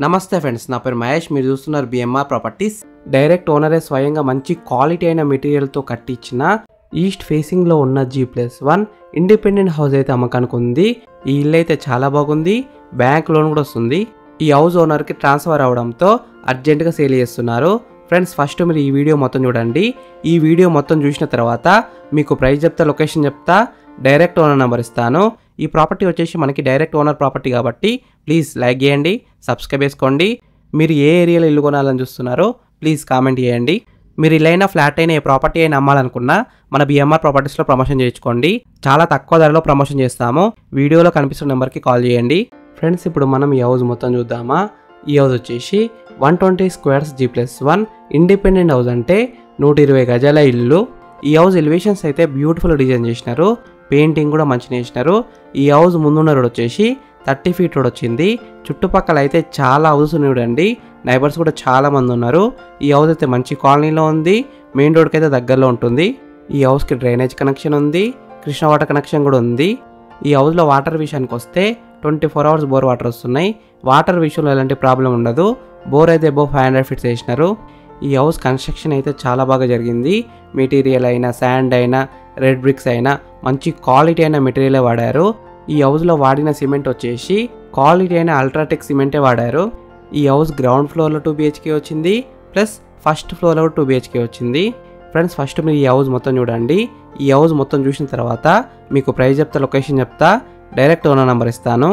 నమస్తే ఫ్రెండ్స్, నా పేరు మహేష్. మీరు చూస్తున్నారు బిఎంఆర్ ప్రాపర్టీస్. డైరెక్ట్ ఓనరే స్వయంగా మంచి క్వాలిటీ అయిన మెటీరియల్తో కట్టించిన ఈస్ట్ ఫేసింగ్లో ఉన్న G+1 ఇండిపెండెంట్ హౌస్ అయితే అమ్మకానికి ఉంది. ఈ ఇల్లు అయితే చాలా బాగుంది, బ్యాంక్ లోన్ కూడా వస్తుంది. ఈ హౌస్ ఓనర్కి ట్రాన్స్ఫర్ అవడంతో అర్జెంటుగా సేల్ చేస్తున్నారు. ఫ్రెండ్స్, ఫస్ట్ మీరు ఈ వీడియో మొత్తం చూడండి. ఈ వీడియో మొత్తం చూసిన తర్వాత మీకు ప్రైస్ చెప్తా, లొకేషన్ చెప్తా, డైరెక్ట్ ఓనర్ నెంబర్ ఇస్తాను. ఈ ప్రాపర్టీ వచ్చేసి మనకి డైరెక్ట్ ఓనర్ ప్రాపర్టీ కాబట్టి ప్లీజ్ లైక్ చేయండి, సబ్స్క్రైబ్ చేసుకోండి. మీరు ఏ ఏరియాలో ఇల్లు కొనాలని చూస్తున్నారో ప్లీజ్ కామెంట్ చేయండి. మీరు ఇల్లైనా ఫ్లాట్ అయినా ఏ ప్రాపర్టీ అయినా అమ్మాలనుకున్నా మన బిఎంఆర్ ప్రాపర్టీస్లో ప్రమోషన్ చేయించుకోండి. చాలా తక్కువ ధరలో ప్రమోషన్ చేస్తాము. వీడియోలో కనిపిస్తున్న నెంబర్కి కాల్ చేయండి. ఫ్రెండ్స్, ఇప్పుడు మనం ఈ హౌస్ మొత్తం చూద్దామా. ఈ హౌస్ వచ్చేసి 120 స్క్వేర్స్ G+1 ఇండిపెండెంట్ హౌస్, అంటే 120 గజాల ఇల్లు. ఈ హౌస్ ఎలివేషన్స్ అయితే బ్యూటిఫుల్ డిజైన్ చేసినారు, పెయింటింగ్ కూడా మంచిగా చేసినారు. ఈ హౌస్ ముందున్న రోడ్ వచ్చేసి 30 ఫీట్ రోడ్ వచ్చింది. చుట్టుపక్కల అయితే చాలా హౌసెస్ చూడండి, నైబర్స్ కూడా చాలా మంది ఉన్నారు. ఈ హౌస్ అయితే మంచి కాలనీలో ఉంది, మెయిన్ రోడ్కి అయితే దగ్గరలో ఉంటుంది. ఈ హౌస్కి డ్రైనేజ్ కనెక్షన్ ఉంది, కృష్ణ వాటర్ కనెక్షన్ కూడా ఉంది. ఈ హౌస్లో వాటర్ విషయానికి వస్తే 24 అవర్స్ బోర్ వాటర్ వస్తున్నాయి. వాటర్ విషయంలో ఎలాంటి ప్రాబ్లం ఉండదు. బోర్ అయితే అబౌవ్ 500 ఫీట్స్ వేసినారు. ఈ హౌస్ కన్స్ట్రక్షన్ అయితే చాలా బాగా జరిగింది. మెటీరియల్ అయినా, శాండ్ అయినా, రెడ్ బ్రిక్స్ అయినా మంచి క్వాలిటీ అయిన మెటీరియలే వాడారు. ఈ హౌస్లో వాడిన సిమెంట్ వచ్చేసి క్వాలిటీ అయిన అల్ట్రాటెక్ సిమెంటే వాడారు. ఈ హౌస్ గ్రౌండ్ ఫ్లోర్లో 2 BHK వచ్చింది, ప్లస్ ఫస్ట్ ఫ్లోర్లో 2 BHK వచ్చింది. ఫ్రెండ్స్, ఫస్ట్ మీరు ఈ హౌస్ మొత్తం చూడండి. ఈ హౌస్ మొత్తం చూసిన తర్వాత మీకు ప్రైస్ చెప్తా, లొకేషన్ చెప్తా, డైరెక్ట్ ఓనర్ నెంబర్ ఇస్తాను.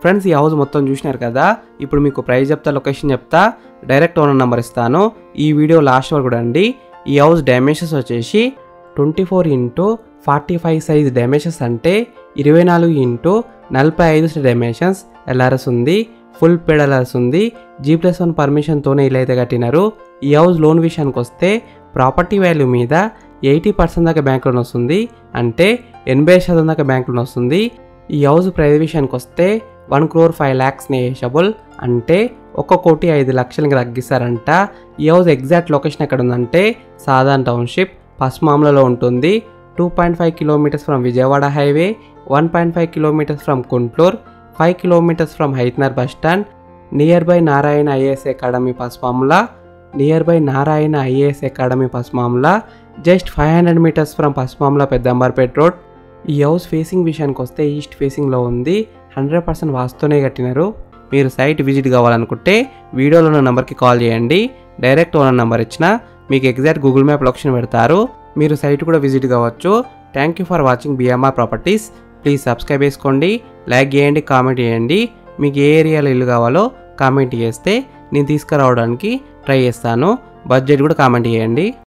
ఫ్రెండ్స్, ఈ హౌస్ మొత్తం చూసినారు కదా. ఇప్పుడు మీకు ప్రైస్ చెప్తా, లొకేషన్ చెప్తా, డైరెక్ట్ ఓనర్ నెంబర్ ఇస్తాను. ఈ వీడియో లాస్ట్ వరకు చూడండి. ఈ హౌస్ డైమెన్షన్స్ వచ్చేసి 24x45 సైజ్ డైమెన్షన్స్, అంటే 24x45 డైమెన్షన్స్. ఎల్ఆర్ఎస్ ఉంది, ఫుల్ పేడ్ ఎల్ఆర్ఎస్ ఉంది. G+1 పర్మిషన్తోనే ఇలా అయితే కట్టినారు. ఈ హౌస్ లోన్ విషయానికి వస్తే ప్రాపర్టీ వాల్యూ మీద 80% దాకా బ్యాంక్ లోన్ వస్తుంది, అంటే 80% దాకా బ్యాంక్ లోన్ వస్తుంది. ఈ హౌస్ ప్రైస్ విషయానికి వస్తే 1,05,00,000 నెగోషియబుల్, అంటే 1,05,00,000కి తగ్గిస్తారంట. ఈ హౌస్ ఎగ్జాక్ట్ లొకేషన్ ఎక్కడ ఉందంటే సాధారణ టౌన్షిప్, పస్మామ్లలో ఉంటుంది. 2.5 kilometres from Vijayawada highway, 1.5 kilometres from Kuntloor, 5 kilometres from Hayathnagar bus stand, near by Narayana IAS academy Pasumamula, just 500 metres from Pasumamula Peddamberpet road. ఈ హౌస్ ఫేసింగ్ విషయానికి వస్తే ఈస్ట్ ఫేసింగ్లో ఉంది. 100% వాస్తునే కట్టినారు. మీరు సైట్ విజిట్ కావాలనుకుంటే వీడియోలో ఉన్న నెంబర్కి కాల్ చేయండి. డైరెక్ట్ ఓనర్ నెంబర్ ఇచ్చిన మీకు ఎగ్జాక్ట్ గూగుల్ మ్యాప్ లొకేషన్ పెడతారు. మీరు సైట్ కూడా విజిట్ కావచ్చు. Thank you for watching BMR properties. Please subscribe చేసుకోండి, లైక్ చేయండి, కామెంట్ చేయండి. మీకు ఏ ఏరియాలో ఇల్లు కావాలో కామెంట్ చేస్తే నేను తీసుకురావడానికి ట్రై చేస్తాను. బడ్జెట్ కూడా కామెంట్ చేయండి.